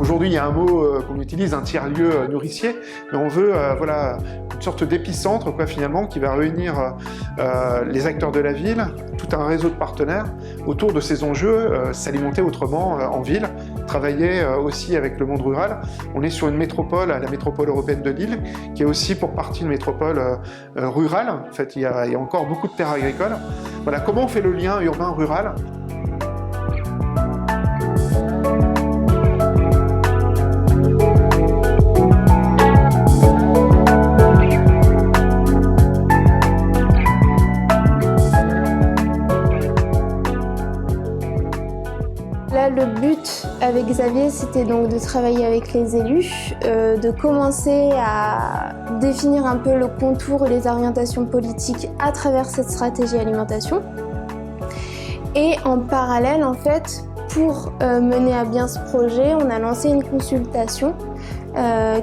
Aujourd'hui, il y a un mot qu'on utilise, un tiers-lieu nourricier, mais on veut voilà, une sorte d'épicentre finalement qui va réunir les acteurs de la ville, tout un réseau de partenaires autour de ces enjeux, s'alimenter autrement en ville, travailler aussi avec le monde rural. On est sur une métropole, la métropole européenne de Lille, qui est aussi pour partie une métropole rurale. En fait, il y a encore beaucoup de terres agricoles. Voilà, comment on fait le lien urbain-rural ? Là, le but avec Xavier, c'était donc de travailler avec les élus, de commencer à définir un peu le contour et les orientations politiques à travers cette stratégie alimentation. Et en parallèle, en fait, pour mener à bien ce projet, on a lancé une consultation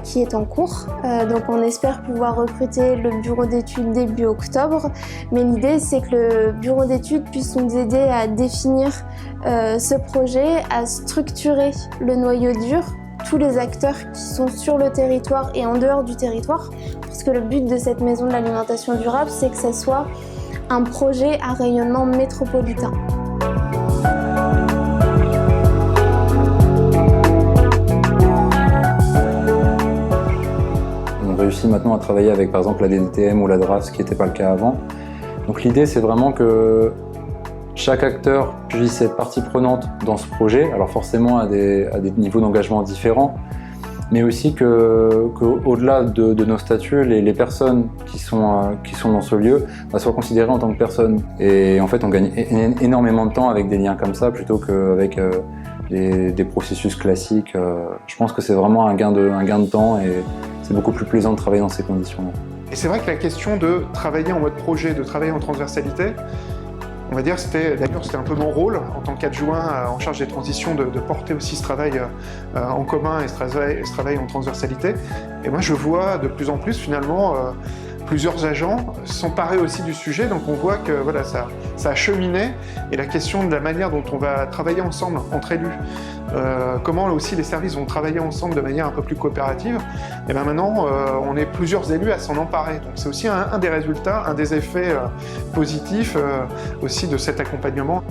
qui est en cours. Donc on espère pouvoir recruter le bureau d'études début octobre. Mais l'idée, c'est que le bureau d'études puisse nous aider à définir ce projet, à structurer le noyau dur, tous les acteurs qui sont sur le territoire et en dehors du territoire. Parce que le but de cette maison de l'alimentation durable, c'est que ça soit un projet à rayonnement métropolitain. On réussit maintenant à travailler avec par exemple la DDTM ou la DRAF, ce qui n'était pas le cas avant. Donc l'idée, c'est vraiment que chaque acteur puisse être partie prenante dans ce projet, alors forcément à des niveaux d'engagement différents, mais aussi qu'au-delà de nos statuts, les personnes qui sont dans ce lieu soient considérées en tant que personnes. Et en fait, on gagne énormément de temps avec des liens comme ça, plutôt qu'avec des processus classiques. Je pense que c'est vraiment un gain de temps et c'est beaucoup plus plaisant de travailler dans ces conditions-là. Et c'est vrai que la question de travailler en mode projet, de travailler en transversalité, on va dire, c'était un peu mon rôle en tant qu'adjoint en charge des transitions de porter aussi ce travail en commun et ce travail en transversalité. Et moi, je vois de plus en plus finalement plusieurs agents s'emparer aussi du sujet, donc on voit que voilà, ça a cheminé, et la question de la manière dont on va travailler ensemble entre élus, comment aussi les services vont travailler ensemble de manière un peu plus coopérative, et bien maintenant on est plusieurs élus à s'en emparer. Donc c'est aussi un des résultats, un des effets positifs aussi de cet accompagnement.